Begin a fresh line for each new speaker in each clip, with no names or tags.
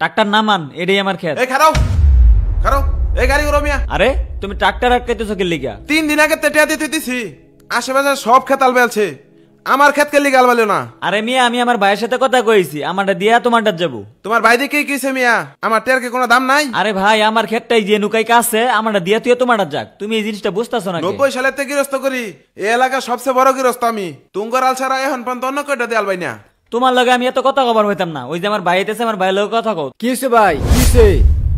Tractor নামান, এটাই আমার ক্ষেত।
এই খারাও খারাও, এই গাড়ি করো মিয়া।
আরে তুমি ট্রাক্টর আটকাইতেছো কি লিগা?
3 দিন আগে তেটিয়া দিতে দিছি, আশেপাশে সব ক্ষেত আলবেলছে, আমার ক্ষেত কে লিগে আলবেলো না?
আরে মিয়া, আমি আমার ভাইয়ের সাথে কথা কইছি, আমারটা দিয়া তোমারটা যাবো।
তোমার ভাই দেখে কিছে মিয়া, আমার টের কে কোনো দাম নাই?
আরে ভাই, আমার ক্ষেতটাই যে নুকাই কাছে, আমারটা দিয়া তুই তোমারটা যাক। তুমি এই জিনিসটা বুঝতাছো না?
90 সালের থেকে গৃহস্থ করি, এই এলাকার সবচেয়ে বড় গৃহস্থ আমি। তুঙ্গর আল ছাড়া এখন পর্যন্ত অন্য কয়টা দিয়ে আলবাই না।
তোমার লগে আমি এত কথা কবার হইতাম না। ওই যে আমার ভাই আইতেছে, আমার ভাইয়ের লগে কথা কও।
কি হইছে ভাই, কিছে?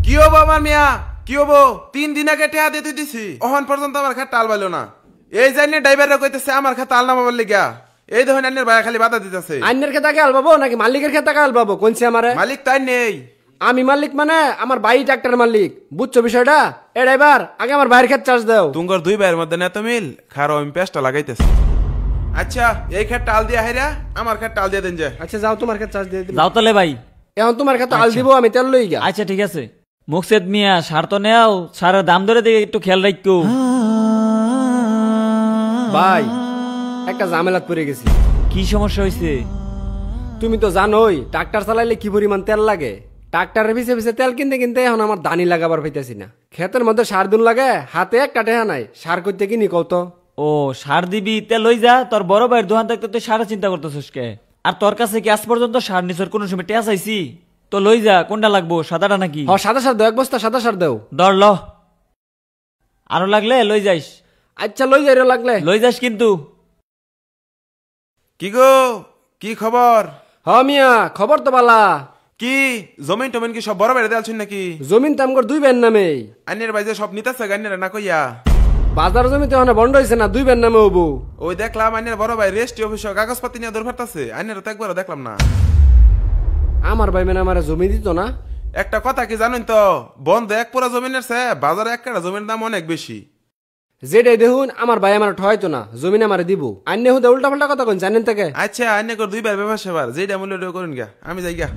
কি হবো আমার মিয়া, কি হবো? 3 দিন আগে টেয়া দিতে দিছি, এখন পর্যন্ত আমার ক্ষেত আলবাইলো না। এই জানি ড্রাইভাররা কইতেছে আমার ক্ষেত আল নামাবার লিগা। এই দেখুন আন্নের ভাই খালি বাধা দিতেছে।
আন্নের ক্ষেত আগে আলবাবো নাকি মালিকের ক্ষেত আগে আলবাবো? কোনছে আমারে?
মালিক তাই নেই।
আমি মালিক মানে আমার ভাই ট্রাক্টর মালিক, বুঝছো বিষয়টা? এ ড্রাইভার, আগে আমার ভাইয়ের ক্ষেত চার্জ দাও।
তুঙ্গর 2 ভাইয়ের মধ্যে নেত মিল, খারো আমি পেস্টটা লাগাইতেছি। আচ্ছা, এই ক্ষেত আল দিয়া হাইরা আমার ক্ষেত আল দিয়ে দেন যায়।
আচ্ছা যাও, তোমার ক্ষেত চার্জ দিয়ে দিবো।
যাও তাহলে ভাই।
এখন তোমার ক্ষেত আল দিব, আমি তেল লই গা।
আচ্ছা ঠিক আছে। মুকসেদ মিয়া, সার তো নেও, সারের দাম ধরে দিকে একটু খেয়াল রাখো।
ভাই একটা ঝামেলাত পড়ে গেছি।
কি সমস্যা হয়েছে?
তুমি তো জানোই ট্রাক্টর চালাইলে কি পরিমাণ তেল লাগে। ট্রাক্টরের পিছে পিছে তেল কিনতে কিনতে এখন আমার দানি লাগাবার পাইতেছি না। ক্ষেতের মধ্যে সার দুন লাগে, হাতে একটা টেহা নাই, সার করতে কিনি কত।
ও সার দিবি, তেল লই যা। তোর বড় ভাইয়ের দোকান থাকতে তুই সারা চিন্তা করতেছিস কে? আর তোর কাছে কি আজ পর্যন্ত সার নিছর কোন সময় টেয়া চাইছি? তো লই যা, কোনটা লাগবো, সাদাটা নাকি?
হ, সাদা সার দাও, 1 বস্তা সাদা সার দাও।
দর ল, আরো লাগলে লই যাইস।
আচ্ছা লই যাই, লাগলে
লই যাস কিন্তু।
কি গো, কি খবর?
হ মিয়া, খবর তো বালা।
কি জমিন টমিন কি সব বড় বাইরে দেয়ালছেন নাকি?
জমিন তো আমগর 2 বেন নামে।
আইনের বাইরে সব নিতেছে গান্নের না কইয়া?
বাজার জমিতে এখন বন্ধ হয়েছে না, 2 বেন নামে হবো।
ওই দেখলাম আইনের বড় ভাই রেস্টি অফিস কাগজপাতি নিয়ে দৌড় ফাটতাছে, আইনের তো একবারও দেখলাম না।
আমার ভাই মানে আমার জমি দিত না।
একটা কথা কি জানেন তো, বন্ধ 1 পুরা জমিনের চেয়ে বাজারে 1 কাঠা জমির দাম অনেক বেশি।
যেটাই দেখুন আমার ভাই আমার ঠয়তো না, জমিন আমার দিব। আইনে হুদা উল্টা পাল্টা কথা কোন জানেন থেকে?
আচ্ছা, আইনে কর 2 ভাই ব্যবসা সেবার, যেটা মূল্য ওটা করুন গা, আমি যাই গা।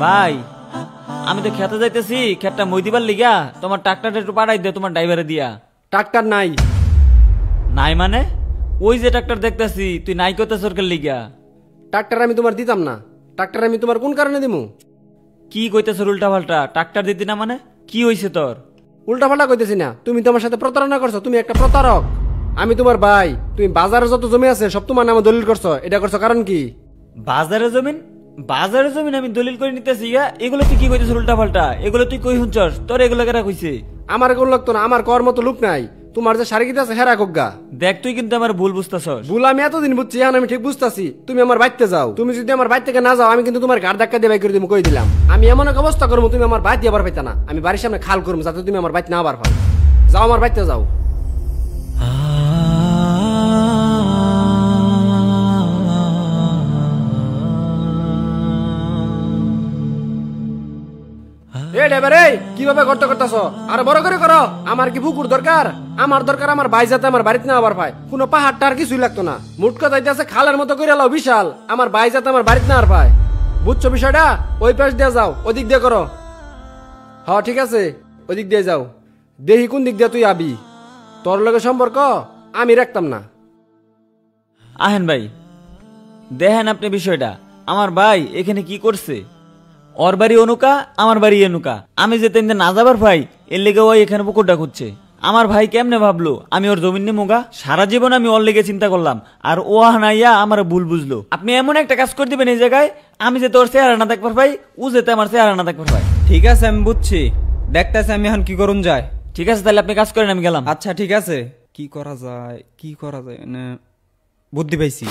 ভাই আমি তো খেতে যাইতেছি, খেতটা মই দিবার লিগা তোমার ট্রাক্টরটা একটু পাঠাই দে তোমার ড্রাইভারে দিয়া।
ট্রাক্টর নাই।
নাই মানে? ওই যে ট্রাক্টর দেখতেছি, তুই নাই করতে সরকার লিগা।
ট্রাক্টর আমি তোমার দিতাম না। ট্রাক্টর আমি তোমার কোন কারণে দিমু?
কি কইতেছ উল্টা পাল্টা? ট্রাক্টর দিতি না মানে কি হইছে তোর?
উল্টা পাল্টা কইতেছি না, তুমি তোমার সাথে প্রতারণা করছো, তুমি একটা প্রতারক। আমি তোমার ভাই, তুমি বাজারে যত জমি আছে সব তোমার নামে দলিল করছো, এটা করছো কারণ কি?
বাজারে জমিন? বাজারে জমিন আমি দলিল করে নিতেছি গা? এগুলো তুই কি কইতেছ উল্টা পাল্টা? এগুলো তুই কই শুনছস? তোর এগুলো কেরা কইছে?
আমার কোন লাগতো না, আমার কর মতো লোক নাই। তোমার যে শারীরিক আছে হেরা কোগা।
দেখ তুই কিন্তু আমার ভুল বুঝতেছস।
ভুল আমি এতদিন বুঝছি, এখন আমি ঠিক বুঝতাছি। তুমি আমার বাইতে যাও, তুমি যদি আমার বাইর থেকে না যাও আমি কিন্তু তোমার গাড় ধাক্কা দিয়ে বাই করে দিমু, কই দিলাম। আমি এমন এক অবস্থা করবো তুমি আমার বাইতে আবার পাইতা না। আমি বাড়ির সামনে খাল করবো যাতে তুমি আমার বাইতে না আবার পাও। যাও, আমার বাইতে যাও। কিভাবে করতে করতেছো? আরে বড় করে করো। আমার কি পুকুর দরকার? আমার দরকার আমার ভাই যাতে আমার বাড়িতে না আবার পায়। কোনো পাহাড়টা আর কিছুই লাগতো না, মুটকা যাইতেছে খালের মতো করে লাও বিশাল। আমার ভাই যাতে আমার বাড়িতে না আর পায়, বুঝছো বিষয়টা? ওই পাশ দিয়ে যাও, ওদিক দিয়ে করো। হ্যাঁ ঠিক আছে, ওদিক দিয়ে যাও। দেখি কোন দিক দিয়ে তুই আবি। তোর লগে সম্পর্ক আমি রাখতাম না।
আহেন ভাই, দেখেন আপনি বিষয়টা। আমার ভাই এখানে কি করছে? ওর বাড়ি অনুকা, আমার বাড়ি এনুকা। আমি যেতে না যাবার ভাই, এর লেগে ওই এখানে পুকুরটা খুঁজছে। আমার ভাই কেমনে ভাবলো আমি ওর জমিন নেমুগা? সারা জীবন আমি ওর লেগে চিন্তা করলাম, আর ও হানাইয়া আমার ভুল বুঝলো। আপনি এমন একটা কাজ করে দিবেন এই জায়গায়, আমি যেতে ওর চেহারা না দেখবার ভাই, ও যেতে আমার চেহারা না দেখবার ভাই।
ঠিক আছে আমি বুঝছি, দেখতেছি আমি এখন কি করুন যায়।
ঠিক আছে তাহলে আপনি কাজ করেন, আমি গেলাম।
আচ্ছা ঠিক আছে, কি করা যায় কি করা যায়, মানে বুদ্ধি পাইছি।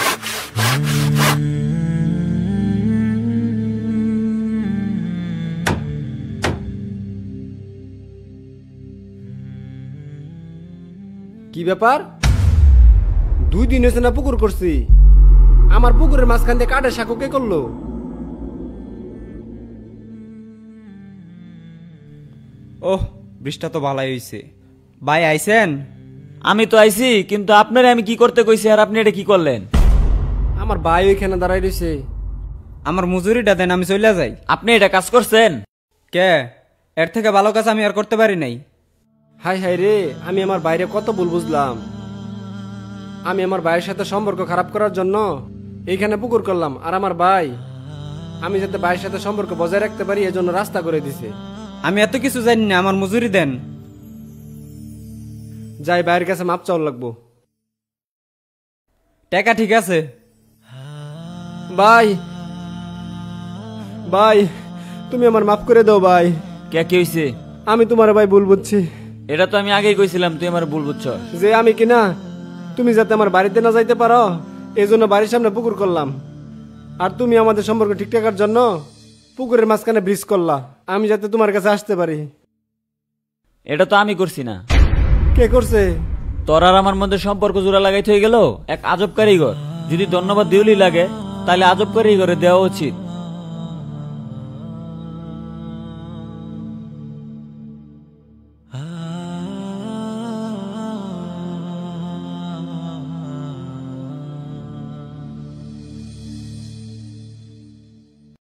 কি ব্যাপার? 2 দিন হয়েছে না পুকুর করছি, আমার পুকুরের মাঝখান দিয়ে কাঠের সাঁকো কে করলো?
ওহ, বৃষ্টিটা তো ভালোই হয়েছে। ভাই আইছেন?
আমি তো আইছি, কিন্তু আপনারে আমি কি করতে কইছি আর আপনি এটা কি করলেন?
আমার ভাই ওইখানে দাঁড়াই রয়েছে।
আমার মজুরিটা দেন, আমি চলে যাই।
আপনি এটা কাজ করছেন?
কে? এর থেকে ভালো কাজ আমি আর করতে পারি নাই।
হাই হাই রে, আমি আমার বাইরে কত ভুল বুঝলাম। আমি আমার ভাইয়ের সাথে সম্পর্ক খারাপ করার জন্য এইখানে পুকুর করলাম আর আমার ভাই আমি যাতে ভাইয়ের সাথে সম্পর্ক বজায় রাখতে পারি এজন্য রাস্তা করে দিছে।
আমি এত কিছু জানি না, আমার মজুরি দেন।
যাই ভাইয়ের কাছে মাপ চাওয়া লাগবো।
টাকা ঠিক আছে।
ভাই ভাই তুমি আমার মাফ করে দাও ভাই।
কে কি হইছে?
আমি তোমার ভাই ভুল বুঝছি।
এটা তো আমি আগেই কইছিলাম, তুই আমার ভুল বুঝছ।
যে আমি কিনা তুমি যাতে আমার বাড়িতে না যাইতে পারো এই জন্য বাড়ির সামনে পুকুর করলাম, আর তুমি আমাদের সম্পর্ক ঠিক রাখার জন্য পুকুরের মাঝখানে ব্রিজ করলা আমি যাতে তোমার কাছে আসতে পারি।
এটা তো আমি করছি না।
কে করছে?
তোর আর আমার মধ্যে সম্পর্ক জোড়া লাগাইতে হয়ে গেল এক আজব কারিগর। যদি ধন্যবাদ দিউলি লাগে তাহলে আজব কারিগরে দেওয়া উচিত।